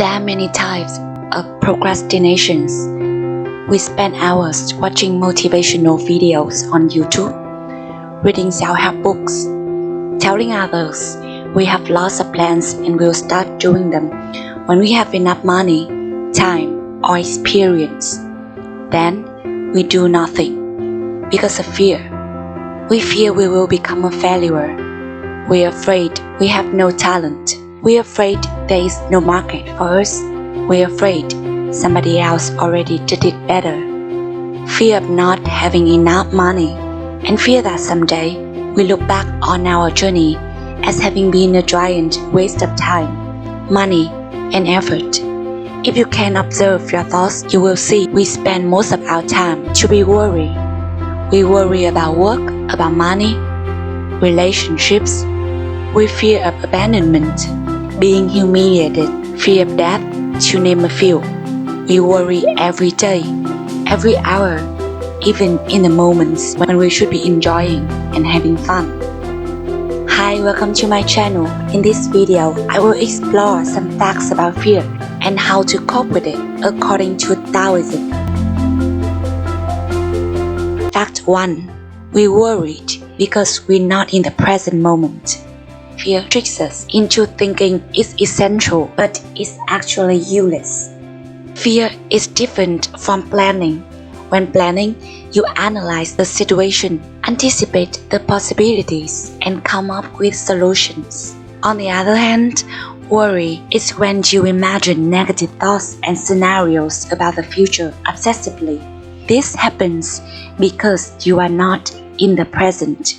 There are many types of procrastinations. We spend hours watching motivational videos on YouTube, reading self-help books, telling others we have lots of plans and will start doing them when we have enough money, time, or experience. Then we do nothing because of fear. We fear we will become a failure. We are afraid we have no talent. We are afraid there is no market for us. We are afraid somebody else already did it better. Fear of not having enough money, and fear that someday we look back on our journey as having been a giant waste of time, money, and effort. If you can observe your thoughts, you will see we spend most of our time to be worried. We worry about work, about money, relationships. We fear of abandonment, being humiliated, fear of death, to name a few. We worry every day, every hour, even in the moments when we should be enjoying and having fun. Hi, welcome to my channel. In this video, I will explore some facts about fear and how to cope with it according to Taoism. Fact 1. We worried because we're not in the present moment. Fear tricks us into thinking it's essential, but it's actually useless. Fear is different from planning. When planning, you analyze the situation, anticipate the possibilities, and come up with solutions. On the other hand, worry is when you imagine negative thoughts and scenarios about the future obsessively. This happens because you are not in the present.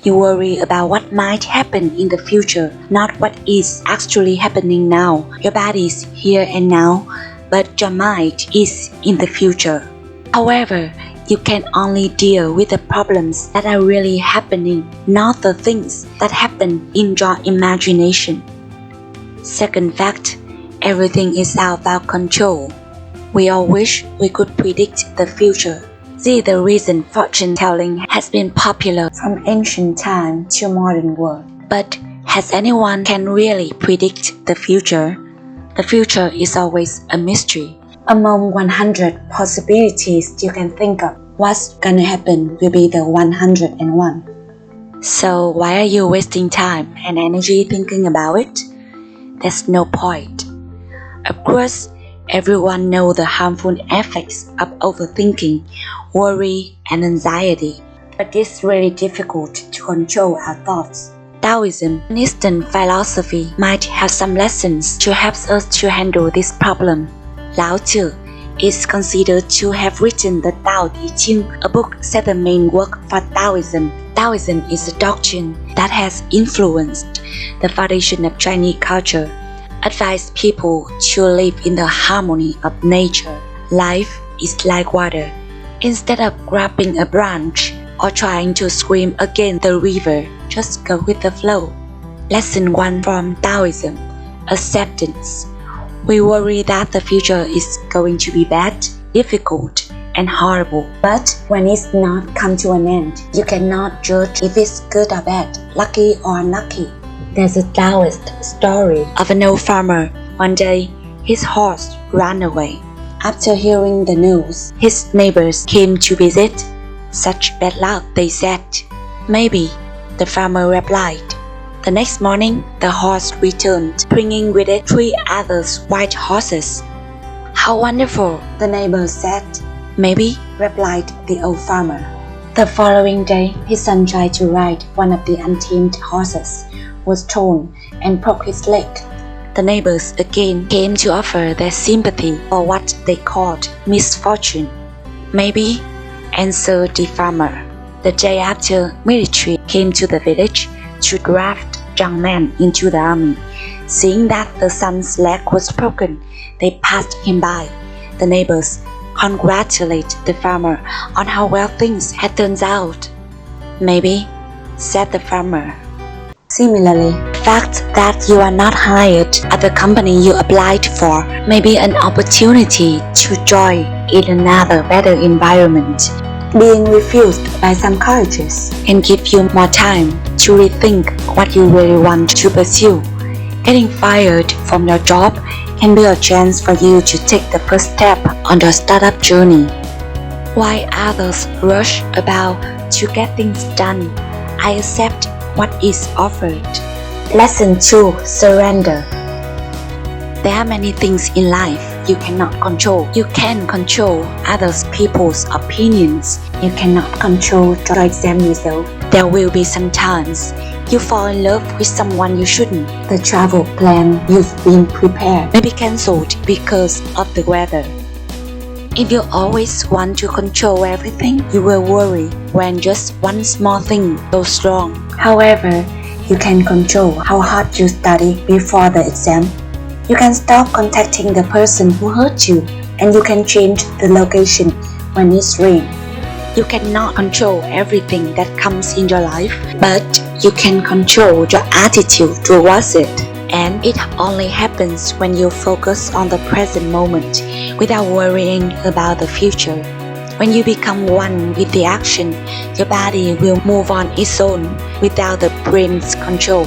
You worry about what might happen in the future, not what is actually happening now. Your body is here and now, but your mind is in the future. However, you can only deal with the problems that are really happening, not the things that happen in your imagination. Second fact, everything is out of our control. We all wish we could predict the future. See the reason fortune-telling has been popular from ancient time to modern world. But has anyone can really predict the future? The future is always a mystery. Among 100 possibilities you can think of, what's gonna happen will be the 101. So why are you wasting time and energy thinking about it? There's no point. Of course, everyone knows the harmful effects of overthinking, worry, and anxiety, but it's really difficult to control our thoughts. Taoism, an Eastern philosophy, might have some lessons to help us to handle this problem. Lao Tzu is considered to have written the Tao Te Ching, a book set the main work for Taoism. Taoism is a doctrine that has influenced the foundation of Chinese culture. Advise people to live in the harmony of nature. Life is like water. Instead of grabbing a branch or trying to swim against the river, just go with the flow. Lesson 1 from Taoism: acceptance. We worry that the future is going to be bad, difficult, and horrible. But when it's not come to an end, you cannot judge if it's good or bad, lucky or unlucky. There's a Taoist story of an old farmer. One day, his horse ran away. After hearing the news, his neighbors came to visit. Such bad luck, they said. Maybe, the farmer replied. The next morning, the horse returned, bringing with it 3 other white horses. How wonderful, the neighbors said. Maybe, replied the old farmer. The following day, his son tried to ride one of the untamed horses, was torn and broke his leg. The neighbors again came to offer their sympathy for what they called misfortune. Maybe, answered the farmer. The day after, military came to the village to draft young men into the army. Seeing that the son's leg was broken, they passed him by. The neighbors congratulated the farmer on how well things had turned out. Maybe, said the farmer. Similarly, the fact that you are not hired at the company you applied for may be an opportunity to join in another better environment. Being refused by some colleges can give you more time to rethink what you really want to pursue. Getting fired from your job can be a chance for you to take the first step on your startup journey. Why others rush about to get things done, I accept what is offered. Lesson 2. Surrender. There are many things in life you cannot control. You can control others people's opinions. You cannot control your exam result. There will be some times you fall in love with someone you shouldn't. The travel plan you've been prepared may be cancelled because of the weather. If you always want to control everything, you will worry when just one small thing goes wrong. However, you can control how hard you study before the exam. You can stop contacting the person who hurt you, and you can change the location when it's rain. You cannot control everything that comes in your life, but you can control your attitude towards it. And it only happens when you focus on the present moment without worrying about the future. When you become one with the action, your body will move on its own without the brain's control.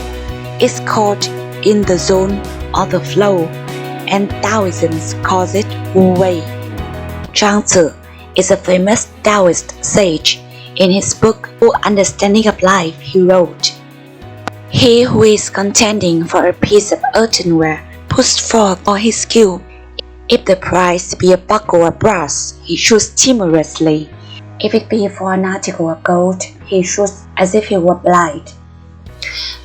It's called in the zone or the flow, and Taoism calls it Wu Wei. Zhuangzi is a famous Taoist sage. In his book, Full Understanding of Life, he wrote, "He who is contending for a piece of earthenware puts forth all his skill. If the prize be a buckle of brass, he shoots timorously. If it be for an article of gold, he shoots as if he were blind."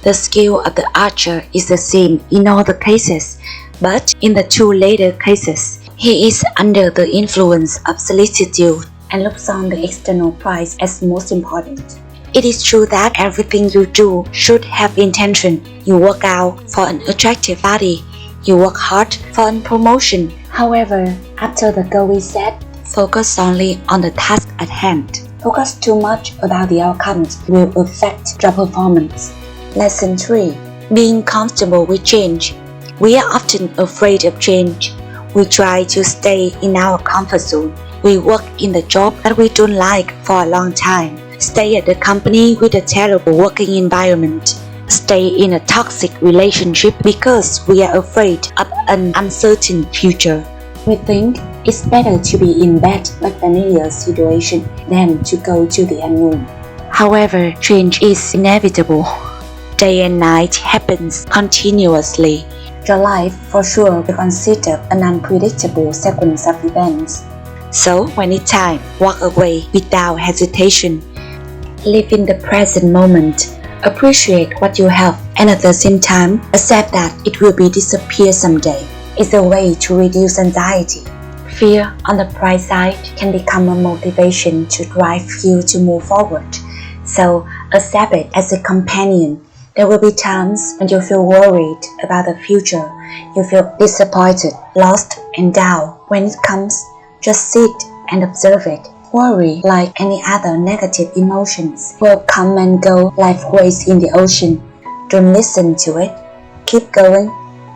The skill of the archer is the same in all the cases, but in the two later cases, he is under the influence of solicitude and looks on the external prize as most important. It is true that everything you do should have intention. You work out for an attractive body. You work hard for a promotion. However, after the goal is set, focus only on the task at hand. Focus too much about the outcomes will affect your performance. Lesson 3. Being comfortable with change. We are often afraid of change. We try to stay in our comfort zone. We work in the job that we don't like for a long time. Stay at the company with a terrible working environment. Stay in a toxic relationship because we are afraid of an uncertain future. We think it's better to be in bed like familiar situation than to go to the unknown. However, change is inevitable. Day and night happens continuously. Your life for sure will consider an unpredictable sequence of events. So when it's time, walk away without hesitation. Live in the present moment. Appreciate what you have, and at the same time, accept that it will be disappear someday. It's a way to reduce anxiety. Fear, on the bright side, can become a motivation to drive you to move forward. So accept it as a companion. There will be times when you feel worried about the future. You feel disappointed, lost, and down. When it comes, just sit and observe it. Worry, like any other negative emotions, will come and go like waves in the ocean. Don't listen to it. Keep going,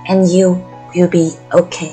and you will be okay.